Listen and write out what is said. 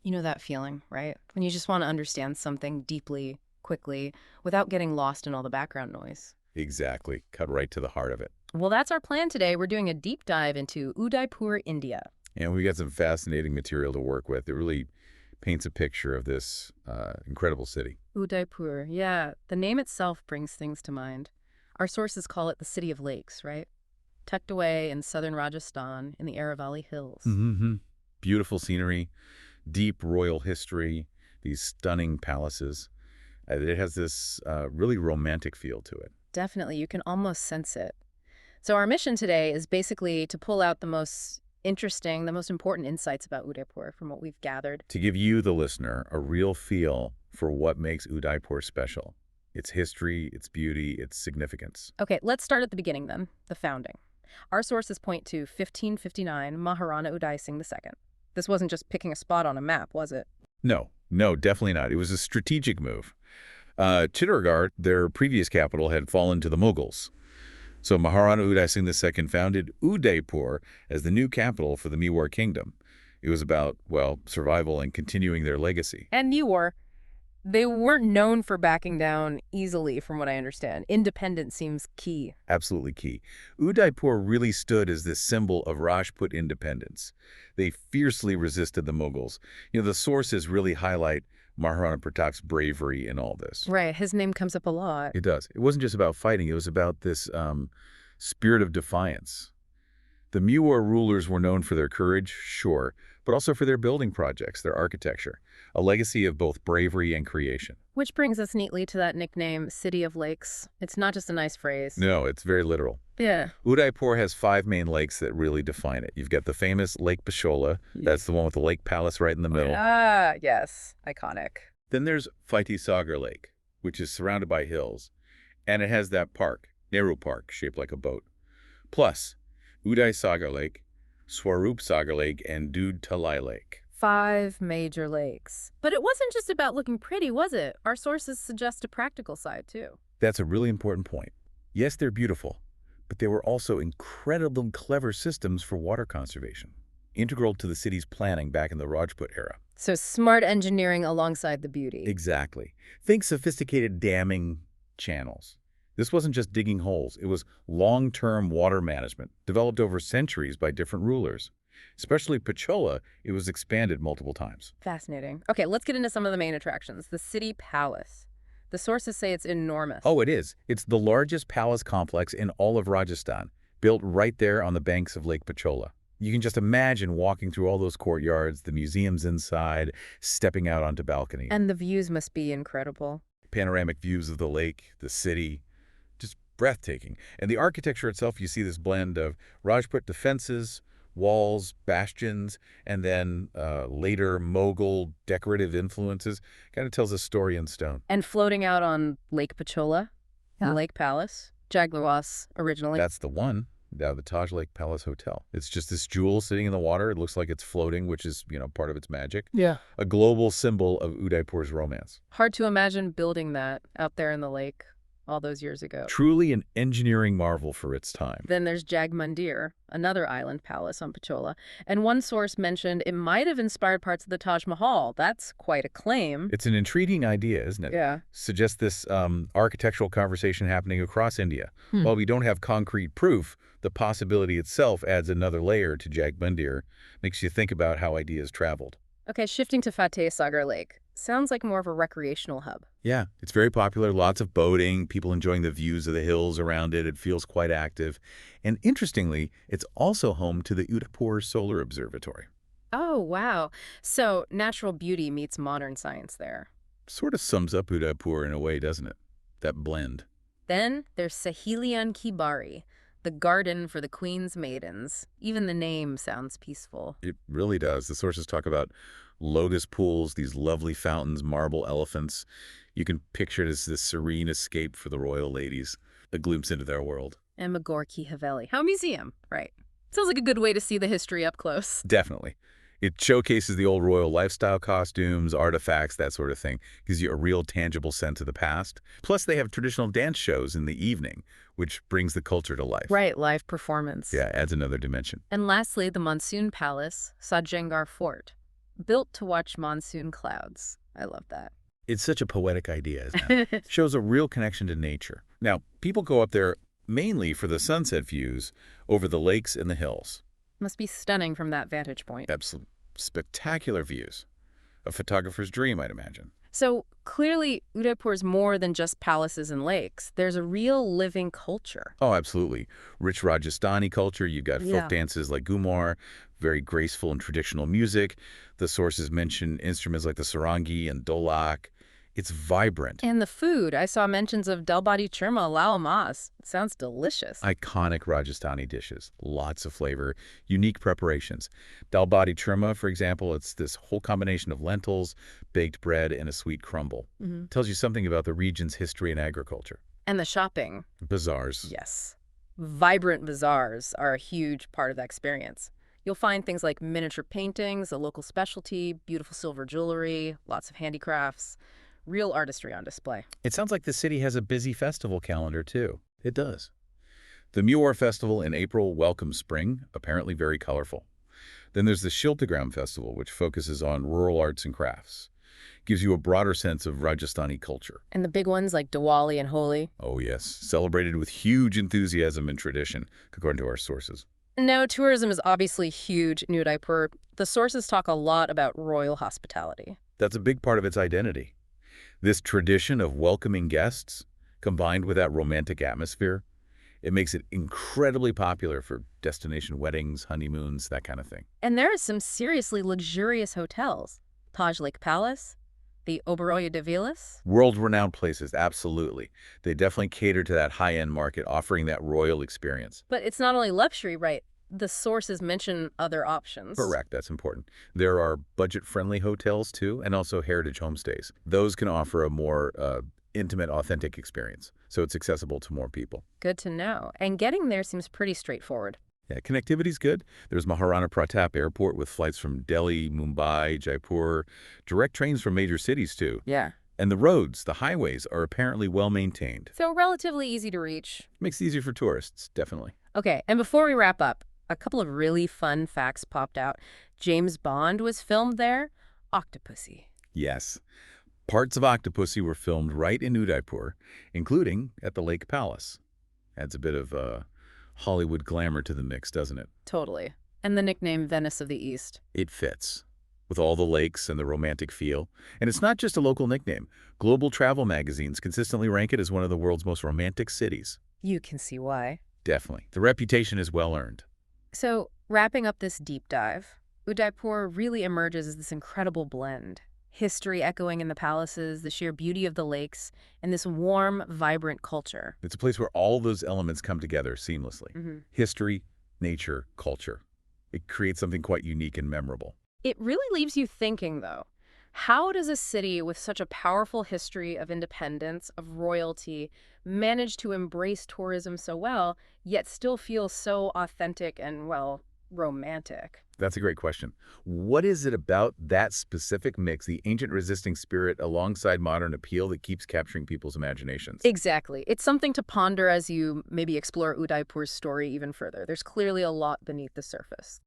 You know that feeling, right? When you just want to understand something deeply, quickly, without getting lost in all the background noise. Exactly. Cut right to the heart of it. Well, that's our plan today. We're doing a deep dive into Udaipur, India. And we got some fascinating material to work with. It really paints a picture of this incredible city. Udaipur, yeah, the name itself brings things to mind. Our sources call it the City of Lakes, right? Tucked away in southern Rajasthan in the Aravalli Hills. Mm-hmm. Beautiful scenery, deep royal history, these stunning palaces. It has this really romantic feel to it. Definitely, you can almost sense it. So our mission today is basically to pull out the most interesting, the most important insights about Udaipur from what we've gathered. To give you, the listener, a real feel for what makes Udaipur special. Its history, its beauty, its significance. Okay, let's start at the beginning then, the founding. Our sources point to 1559 Maharana Uday Singh II. This wasn't just picking a spot on a map, was it? No, definitely not. It was a strategic move. Chittorgarh, their previous capital, had fallen to the Mughals. So Maharana Uday Singh II founded Udaipur as the new capital for the Mewar Kingdom. It was about, well, survival and continuing their legacy. And Mewar, they weren't known for backing down easily, from what I understand. Independence seems key. Absolutely key. Udaipur really stood as this symbol of Rajput independence. They fiercely resisted the Mughals. The sources really highlight Maharana Pratap's bravery in all this. Right, his name comes up a lot. It does. It wasn't just about fighting. It was about this spirit of defiance. The Mewar rulers were known for their courage, sure, but also for their building projects, their architecture, a legacy of both bravery and creation. Which brings us neatly to that nickname, City of Lakes. It's not just a nice phrase. No, it's very literal. Yeah. Udaipur has 5 main lakes that really define it. You've got the famous Lake Pichola. That's the one with the lake palace right in the middle. Ah, yes. Iconic. Then there's Fateh Sagar Lake, which is surrounded by hills, and it has that park, Nehru Park, shaped like a boat. Plus, Uday Sagar Lake, Swarup Sagar Lake, and Dudh Talai Lake. 5 major lakes. But it wasn't just about looking pretty, was it? Our sources suggest a practical side, too. That's a really important point. Yes, they're beautiful, but they were also incredibly clever systems for water conservation, integral to the city's planning back in the Rajput era. So smart engineering alongside the beauty. Exactly. Think sophisticated damming channels. This wasn't just digging holes. It was long-term water management, developed over centuries by different rulers. Especially Pichola, it was expanded multiple times. Fascinating. Okay, let's get into some of the main attractions. The city palace. The sources say it's enormous. Oh, it is. It's the largest palace complex in all of Rajasthan, built right there on the banks of Lake Pichola. You can just imagine walking through all those courtyards, the museums inside, stepping out onto balconies. And the views must be incredible. Panoramic views of the lake, the city, just breathtaking. And the architecture itself, you see this blend of Rajput defenses, walls, bastions, and then later Mughal decorative influences. Kind of tells a story in stone. And floating out on Lake Pichola, Yeah. Lake Palace, Jaglawas originally. That's the one. The Taj Lake Palace Hotel. It's just this jewel sitting in the water. It looks like it's floating, which is, part of its magic. Yeah. A global symbol of Udaipur's romance. Hard to imagine building that out there in the lake all those years ago. Truly an engineering marvel for its time. Then there's Jagmandir, another island palace on Pichola. And one source mentioned it might have inspired parts of the Taj Mahal. That's quite a claim. It's an intriguing idea, isn't it? Yeah. Suggests this architectural conversation happening across India. Hmm. While we don't have concrete proof, the possibility itself adds another layer to Jagmandir, makes you think about how ideas traveled. Okay, shifting to Fateh Sagar Lake. Sounds like more of a recreational hub. Yeah, it's very popular. Lots of boating, people enjoying the views of the hills around it. It feels quite active. And interestingly, it's also home to the Udaipur Solar Observatory. Oh, wow. So natural beauty meets modern science there. Sort of sums up Udaipur in a way, doesn't it? That blend. Then there's Sahilian Ki Bari, the garden for the Queen's maidens. Even the name sounds peaceful. It really does. The sources talk about lotus pools, these lovely fountains, marble elephants. You can picture it as this serene escape for the royal ladies, a glimpse into their world. And Magor Ki Haveli. How museum, right? Sounds like a good way to see the history up close. Definitely. It showcases the old royal lifestyle costumes, artifacts, that sort of thing. Gives you a real tangible sense of the past. Plus, they have traditional dance shows in the evening, which brings the culture to life. Right, live performance. Yeah, adds another dimension. And lastly, the Monsoon Palace, Sajangar Fort. built to watch monsoon clouds. I love that. It's such a poetic idea, isn't it? Shows a real connection to nature. Now, people go up there mainly for the sunset views over the lakes and the hills. Must be stunning from that vantage point. Absolute spectacular views. A photographer's dream, I'd imagine. So clearly, Udaipur is more than just palaces and lakes. There's a real living culture. Oh, absolutely. Rich Rajasthani culture. You've got folk Yeah. dances like Gumar, very graceful and traditional music. The sources mention instruments like the sarangi and dolak. It's vibrant. And the food. I saw mentions of dal bati churma, lao mas. It sounds delicious. Iconic Rajasthani dishes. Lots of flavor. Unique preparations. Dal bati churma, for example, it's this whole combination of lentils, baked bread, and a sweet crumble. Tells you something about the region's history and agriculture. And the shopping. Bazaars. Yes. Vibrant bazaars are a huge part of that experience. You'll find things like miniature paintings, a local specialty, beautiful silver jewelry, lots of handicrafts, real artistry on display. It sounds like the city has a busy festival calendar, too. It does. The Muir Festival in April welcomes spring, apparently very colorful. Then there's the Shiltagram Festival, which focuses on rural arts and crafts. Gives you a broader sense of Rajasthani culture. And the big ones like Diwali and Holi. Oh, yes. Celebrated with huge enthusiasm and tradition, according to our sources. Now, tourism is obviously huge in Udaipur. The sources talk a lot about royal hospitality. That's a big part of its identity. This tradition of welcoming guests, combined with that romantic atmosphere, it makes it incredibly popular for destination weddings, honeymoons, that kind of thing. And there are some seriously luxurious hotels. Taj Lake Palace, the Oberoi de Villas. World-renowned places, absolutely. They definitely cater to that high-end market, offering that royal experience. But it's not only luxury, right? The sources mention other options. Correct, that's important. There are budget-friendly hotels, too, and also heritage homestays. Those can offer a more intimate, authentic experience, so it's accessible to more people. Good to know. And getting there seems pretty straightforward. Yeah, connectivity's good. There's Maharana Pratap Airport with flights from Delhi, Mumbai, Jaipur, direct trains from major cities, too. Yeah. And the roads, the highways, are apparently well-maintained. So relatively easy to reach. Makes it easier for tourists, definitely. Okay, and before we wrap up, a couple of really fun facts popped out. James Bond was filmed there. Octopussy. Yes. Parts of Octopussy were filmed right in Udaipur, including at the Lake Palace. Adds a bit of Hollywood glamour to the mix, doesn't it? Totally. And the nickname Venice of the East. It fits, with all the lakes and the romantic feel. And it's not just a local nickname. Global travel magazines consistently rank it as one of the world's most romantic cities. You can see why. Definitely. The reputation is well-earned. So, wrapping up this deep dive, Udaipur really emerges as this incredible blend. History echoing in the palaces, the sheer beauty of the lakes, and this warm, vibrant culture. It's a place where all those elements come together seamlessly. History, nature, culture. It creates something quite unique and memorable. It really leaves you thinking, though. How does a city with such a powerful history of independence, of royalty, manage to embrace tourism so well, yet still feel so authentic and, well, romantic? That's a great question. What is it about that specific mix, the ancient resisting spirit alongside modern appeal, that keeps capturing people's imaginations? Exactly. It's something to ponder as you maybe explore Udaipur's story even further. There's clearly a lot beneath the surface.